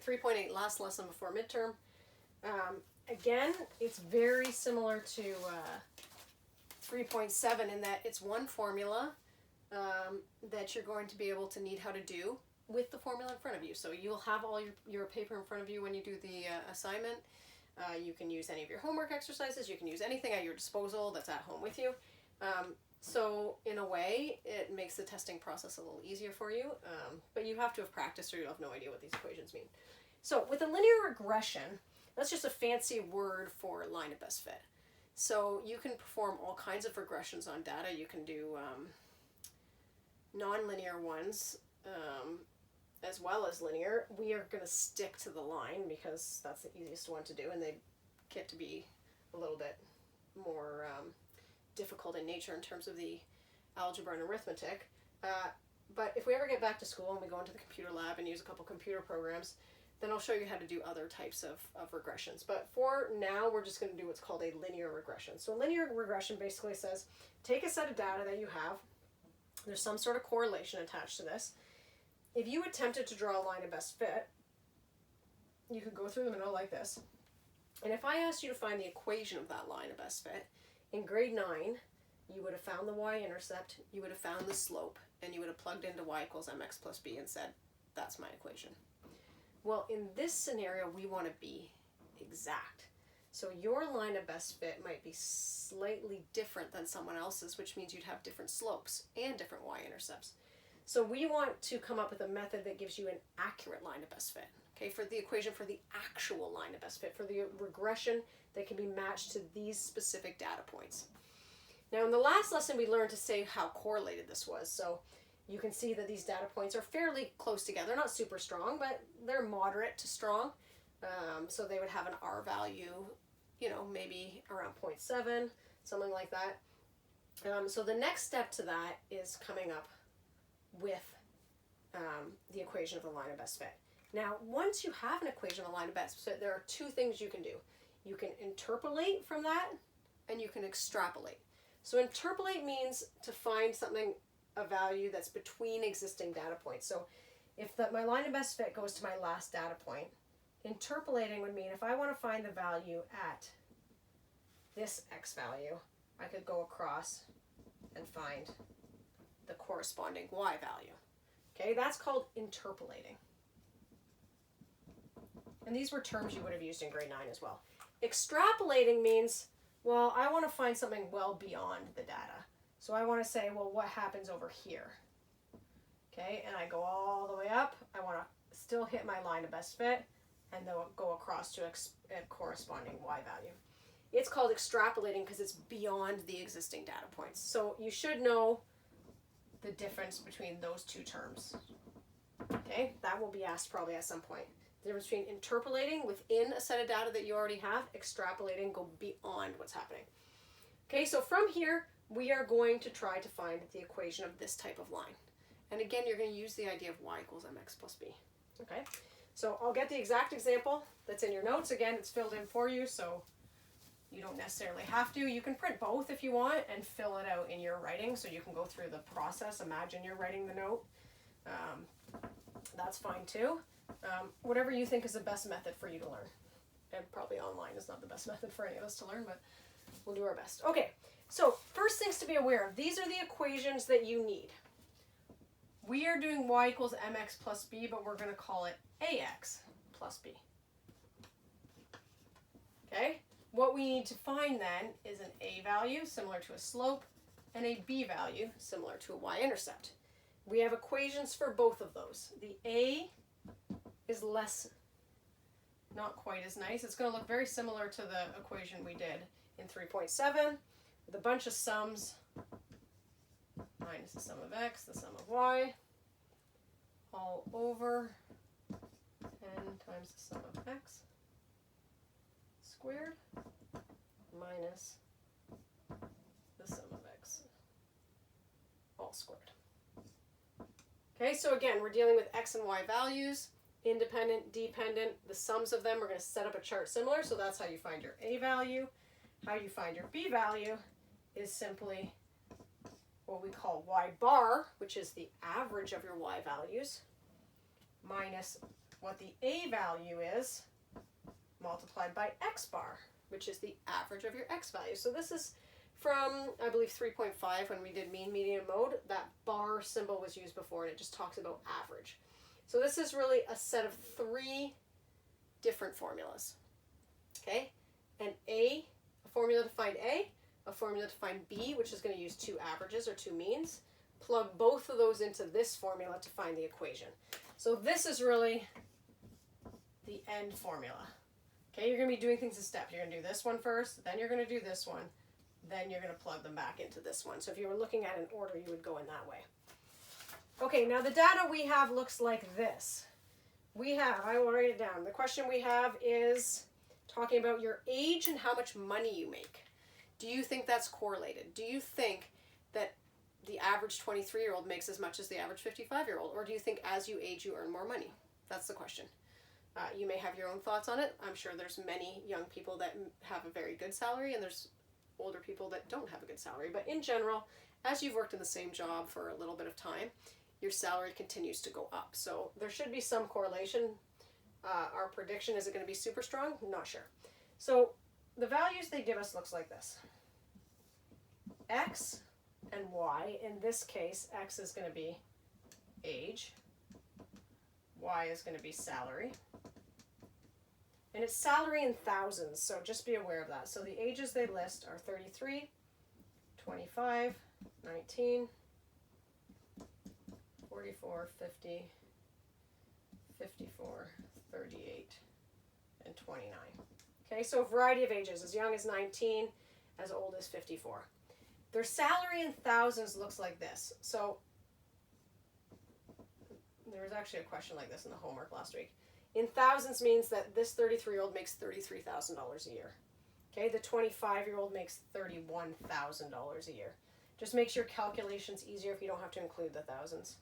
3.8, last lesson before midterm. Again, it's very similar to 3.7 in that it's one formula that you're going to be able to need how to do with the formula in front of you. So you'll have all your paper in front of you when you do the assignment. You can use any of your homework exercises. You can use anything at your disposal that's at home with you. So in a way, it makes the testing process a little easier for you, but you have to have practiced or you'll have no idea what these equations mean. So with a linear regression, that's just a fancy word for line of best fit. So you can perform all kinds of regressions on data. You can do non-linear ones as well as linear. We are going to stick to the line because that's the easiest one to do, and they get to be a little bit more difficult in nature in terms of the algebra and arithmetic. But if we ever get back to school and we go into the computer lab and use a couple computer programs, then I'll show you how to do other types of regressions. But for now, we're just going to do what's called a linear regression. So a linear regression basically says, take a set of data that you have. There's some sort of correlation attached to this. If you attempted to draw a line of best fit, you could go through the middle like this. And if I asked you to find the equation of that line of best fit, in grade 9, you would have found the y-intercept, you would have found the slope, and you would have plugged into y equals mx plus b and said, that's my equation. Well, in this scenario, we want to be exact. So your line of best fit might be slightly different than someone else's, which means you'd have different slopes and different y-intercepts. So we want to come up with a method that gives you an accurate line of best fit. Okay, for the equation for the actual line of best fit, for the regression that can be matched to these specific data points. Now in the last lesson we learned to say how correlated this was. So you can see that these data points are fairly close together, not super strong, but they're moderate to strong. So they would have an R value, you know, maybe around 0.7, something like that. So the next step to that is coming up with the equation of the line of best fit. Now, once you have an equation of the line of best fit, there are two things you can do. You can interpolate from that, and you can extrapolate. So interpolate means to find something, a value that's between existing data points. So if my line of best fit goes to my last data point, interpolating would mean if I want to find the value at this x value, I could go across and find the corresponding y value. Okay, that's called interpolating. And these were terms you would have used in grade 9 as well. Extrapolating means, well, I want to find something well beyond the data. So I want to say, well, what happens over here? Okay, and I go all the way up. I want to still hit my line of best fit and then go across to a corresponding y value. It's called extrapolating because it's beyond the existing data points. So you should know the difference between those two terms. Okay, that will be asked probably at some point. The difference between interpolating within a set of data that you already have, extrapolating, go beyond what's happening. Okay, so from here, we are going to try to find the equation of this type of line. And again, you're going to use the idea of y equals mx plus b. Okay, so I'll get the exact example that's in your notes. Again, it's filled in for you, so you don't necessarily have to. You can print both if you want and fill it out in your writing so you can go through the process. Imagine you're writing the note. That's fine too. Whatever you think is the best method for you to learn. And probably online is not the best method for any of us to learn, but we'll do our best. Okay, so first things to be aware of. These are the equations that you need. We are doing y equals mx plus b, but we're going to call it ax plus b. Okay? What we need to find then is an a value, similar to a slope, and a b value, similar to a y-intercept. We have equations for both of those. The a is not quite as nice. It's going to look very similar to the equation we did in 3.7 with a bunch of sums, minus the sum of x, the sum of y, all over n times the sum of x squared minus the sum of x all squared. Okay, so again, we're dealing with x and y values, independent, dependent. The sums of them, we're going to set up a chart similar, so that's how you find your a value. How you find your b value is simply what we call y bar, which is the average of your y values, minus what the A value is multiplied by X bar, which is the average of your X value. So this is from, I believe, 3.5 when we did mean, median, mode. That bar symbol was used before, and it just talks about average. So this is really a set of 3 different formulas. Okay? And a formula to find A, a formula to find B, which is going to use 2 averages or 2 means. Plug both of those into this formula to find the equation. So this is really the end formula. Okay, you're going to be doing things in steps. You're going to do this one first, then you're going to do this one, then you're going to plug them back into this one. So if you were looking at an order, you would go in that way. Okay, now the data we have looks like this. We have, I will write it down. The question we have is talking about your age and how much money you make. Do you think that's correlated? Do you think that the average 23-year-old makes as much as the average 55-year-old? Or do you think as you age, you earn more money? That's the question. You may have your own thoughts on it. I'm sure there's many young people that have a very good salary, and there's older people that don't have a good salary. But in general, as you've worked in the same job for a little bit of time, your salary continues to go up. So there should be some correlation. Our prediction, is it going to be super strong? Not sure. So the values they give us looks like this. X and Y. In this case, X is going to be age. Y is going to be salary. And it's salary in thousands, so just be aware of that. So the ages they list are 33, 25, 19, 44, 50, 54, 38, and 29. Okay, so a variety of ages, as young as 19, as old as 54. Their salary in thousands looks like this. So there was actually a question like this in the homework last week. In thousands means that this 33-year-old makes $33,000 a year. Okay, the 25-year-old makes $31,000 a year. Just makes your calculations easier if you don't have to include the thousands.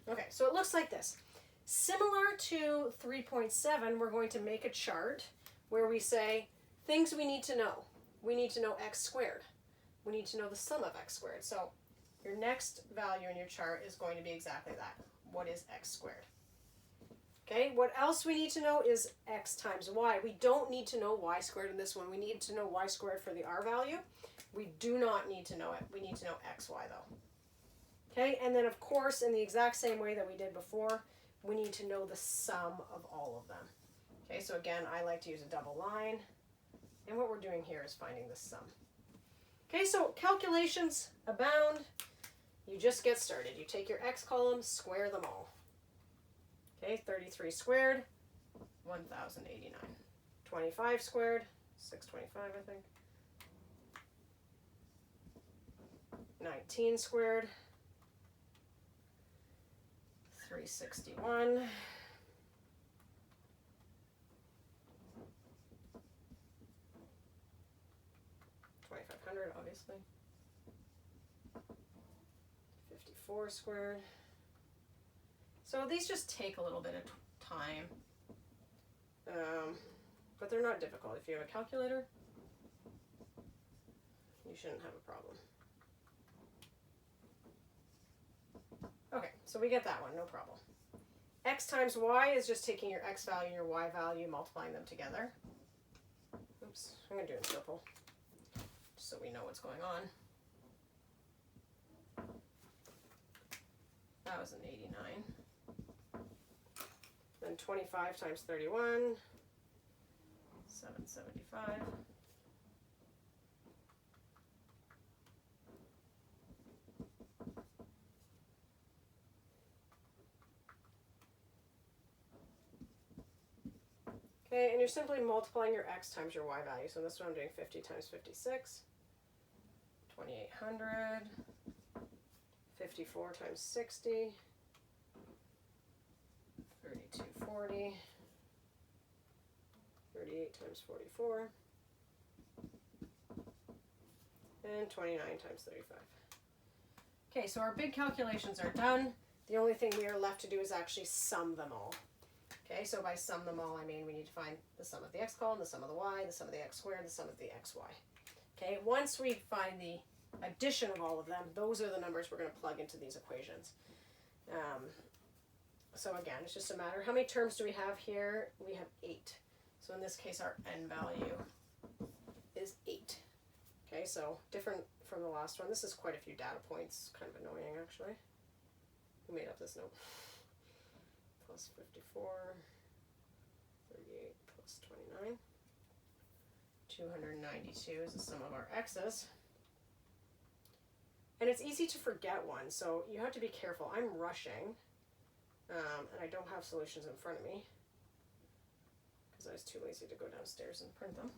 Okay, so it looks like this. Similar to 3.7, we're going to make a chart where we say things we need to know. We need to know x squared. We need to know the sum of x squared. So your next value in your chart is going to be exactly that. What is x squared? Okay, what else we need to know is x times y. We don't need to know y squared in this one. We need to know y squared for the r value. We do not need to know it. We need to know xy though. Okay, and then of course, in the exact same way that we did before, we need to know the sum of all of them. Okay, so again, I like to use a double line. And what we're doing here is finding the sum. Okay, so calculations abound. You just get started. You take your x columns, square them all. Okay, 33 squared, 1,089. 25 squared, 625, I think. 19 squared, 361. 2,500, obviously. 54 squared. So these just take a little bit of time, but they're not difficult. If you have a calculator, you shouldn't have a problem. Okay, so we get that one, no problem. X times y is just taking your x value and your y value, multiplying them together. Oops, I'm going to do it in purple, just so we know what's going on. That was an 89. Then 25 times 31, 775. Okay, and you're simply multiplying your x times your y value. So this one I'm doing 50 times 56, 2,800, 54 times 60, 3240, 38 times 44, and 29 times 35. Okay, so our big calculations are done. The only thing we are left to do is actually sum them all. Okay, so by sum them all, I mean we need to find the sum of the x column, the sum of the y, the sum of the x squared, the sum of the xy. Okay, once we find the addition of all of them, those are the numbers we're going to plug into these equations. So again, it's just a matter, how many terms do we have here? We have 8. So in this case, our n value is 8. Okay, so different from the last one. This is quite a few data points, kind of annoying actually. Who made up this note? Plus 54, 38 plus 29. 292 is the sum of our x's. And it's easy to forget one, so you have to be careful. I'm rushing, and I don't have solutions in front of me because I was too lazy to go downstairs and print them.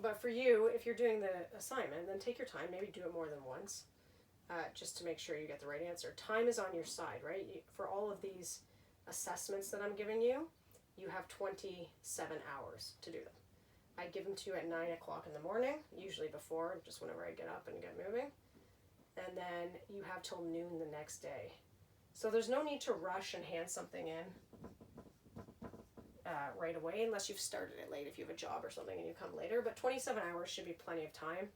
But for you, if you're doing the assignment, then take your time, maybe do it more than once, just to make sure you get the right answer. Time is on your side, right? For all of these assessments that I'm giving you, you have 27 hours to do them. I give them to you at 9 o'clock in the morning, usually before, just whenever I get up and get moving. And then you have till noon the next day. So there's no need to rush and hand something in right away, unless you've started it late, if you have a job or something and you come later. But 27 hours should be plenty of time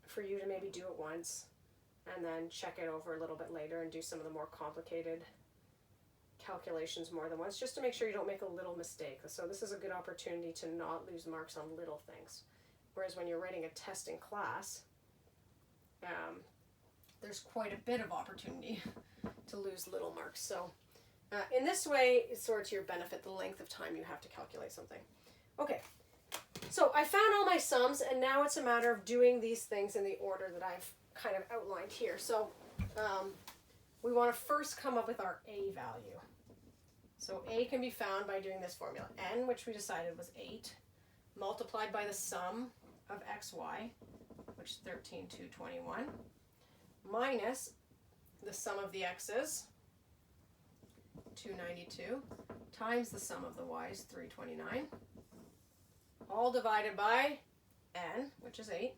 for you to maybe do it once and then check it over a little bit later and do some of the more complicated calculations more than once, just to make sure you don't make a little mistake. So this is a good opportunity to not lose marks on little things. Whereas when you're writing a test in class, there's quite a bit of opportunity to lose little marks. So in this way, it's sort of to your benefit, the length of time you have to calculate something. Okay, so I found all my sums, and now it's a matter of doing these things in the order that I've kind of outlined here. So we want to first come up with our A value. So A can be found by doing this formula. N, which we decided was 8, multiplied by the sum of xy, which is 13, 2, 21, minus the sum of the x's, 292, times the sum of the y's, 329, all divided by n, which is 8,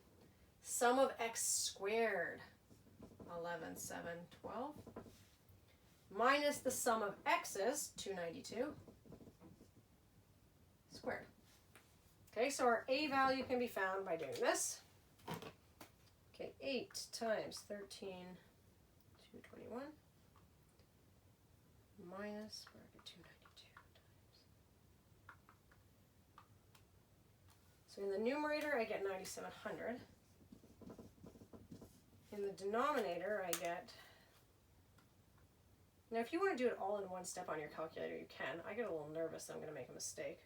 sum of x squared, 11, 7, 12, minus the sum of x's, 292, squared. Okay, so our A value can be found by doing this. Okay, 8 times 13, 221, minus, bracket 292 times. So in the numerator, I get 9,700. In the denominator, I get, now if you want to do it all in one step on your calculator, you can. I get a little nervous that I'm going to make a mistake.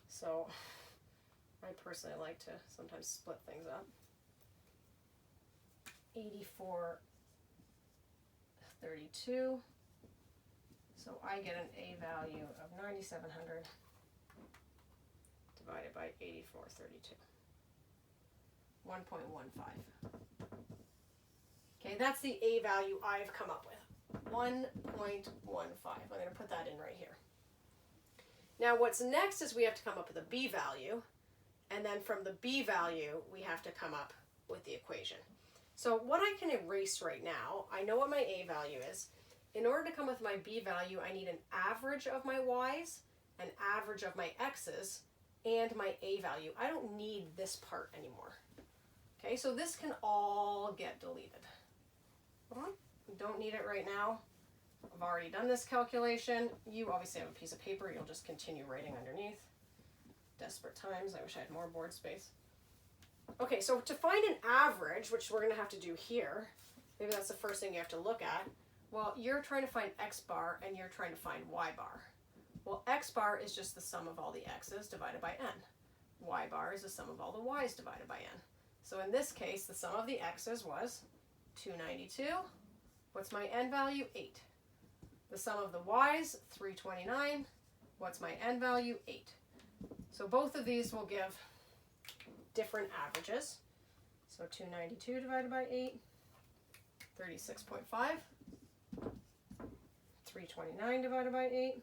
So I personally like to sometimes split things up. 8432. So I get an A value of 9,700 divided by 8432. 1.15. Okay, that's the A value I've come up with. 1.15. I'm going to put that in right here. Now what's next is we have to come up with a B value, and then from the B value we have to come up with the equation. So what I can erase right now, I know what my A value is. In order to come with my B value, I need an average of my y's, an average of my x's, and my A value. I don't need this part anymore. Okay, so this can all get deleted. Don't need it right now. I've already done this calculation. You obviously have a piece of paper. You'll just continue writing underneath. Desperate times. I wish I had more board space. Okay, so to find an average, which we're going to have to do here, maybe that's the first thing you have to look at. Well, you're trying to find x bar and you're trying to find y bar. Well, x bar is just the sum of all the x's divided by n. Y bar is the sum of all the y's divided by n. So in this case, the sum of the x's was 292. What's my n value? 8. The sum of the y's, 329. What's my n value? 8. So both of these will give different averages. So 292 divided by 8, 36.5. 329 divided by 8,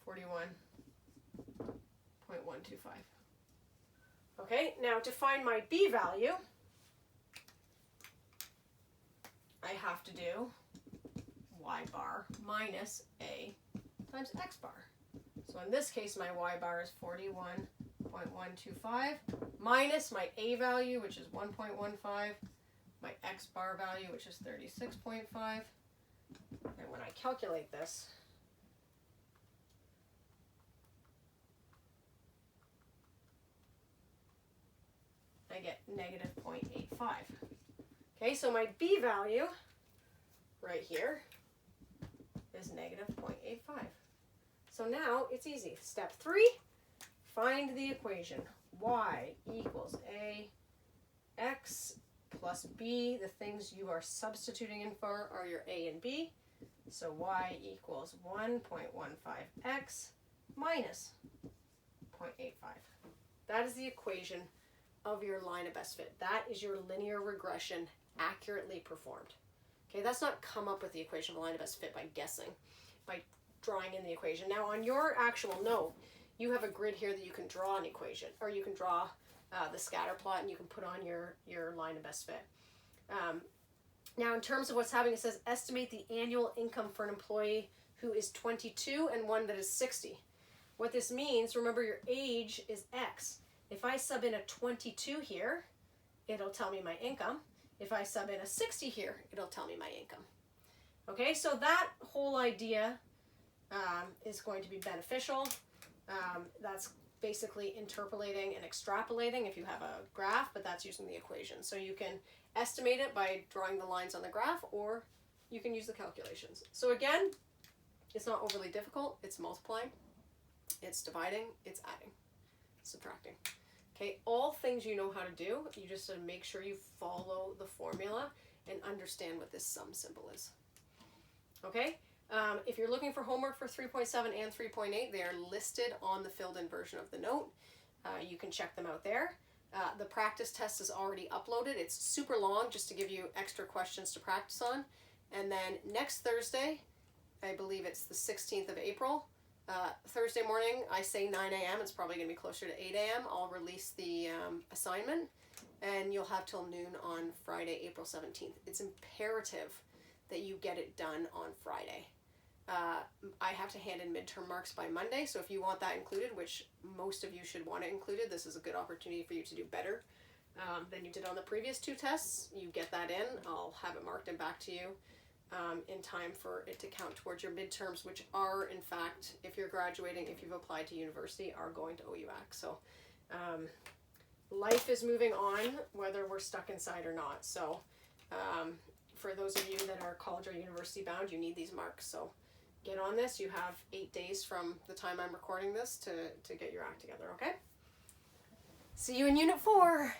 41.125. Okay, now to find my B value, I have to do y bar minus A times x bar. So in this case, my y bar is 41.125 minus my a value, which is 1.15, my x bar value, which is 36.5. And when I calculate this, I get negative 0.85. Okay, so my b value right here is negative 0.85. So now it's easy. Step 3, find the equation. Y equals a x plus b. The things you are substituting in for are your a and b. So y equals 1.15x minus 0.85. That is the equation of your line of best fit. That is your linear regression accurately performed. Okay, that's not come up with the equation of a line of best fit by guessing, by drawing in the equation. Now on your actual note, you have a grid here that you can draw an equation, or you can draw the scatter plot and you can put on your line of best fit. Now in terms of what's happening, it says estimate the annual income for an employee who is 22 and one that is 60. What this means, remember your age is X. If I sub in a 22 here, it'll tell me my income. If I sub in a 60 here, it'll tell me my income. Okay, so that whole idea is going to be beneficial. That's basically interpolating and extrapolating if you have a graph, but that's using the equation. So you can estimate it by drawing the lines on the graph, or you can use the calculations. So again, it's not overly difficult. It's multiplying, it's dividing, it's adding, subtracting. Okay, all things you know how to do. You just have to make sure you follow the formula and understand what this sum symbol is. Okay, if you're looking for homework for 3.7 and 3.8, they are listed on the filled in version of the note. You can check them out there. The practice test is already uploaded. It's super long just to give you extra questions to practice on. And then next Thursday, I believe it's the 16th of April, Thursday morning, I say 9 a.m. It's probably going to be closer to 8 a.m. I'll release the assignment, and you'll have till noon on Friday, April 17th. It's imperative that you get it done on Friday. I have to hand in midterm marks by Monday, so if you want that included, which most of you should want it included, this is a good opportunity for you to do better than you did on the previous 2 tests. You get that in. I'll have it marked and back to you in time for it to count towards your midterms, which are, in fact, if you're graduating, if you've applied to university, are going to OUAC. So life is moving on, whether we're stuck inside or not. So for those of you that are college or university bound, you need these marks. So get on this. You have 8 days from the time I'm recording this to get your act together, okay? See you in Unit 4.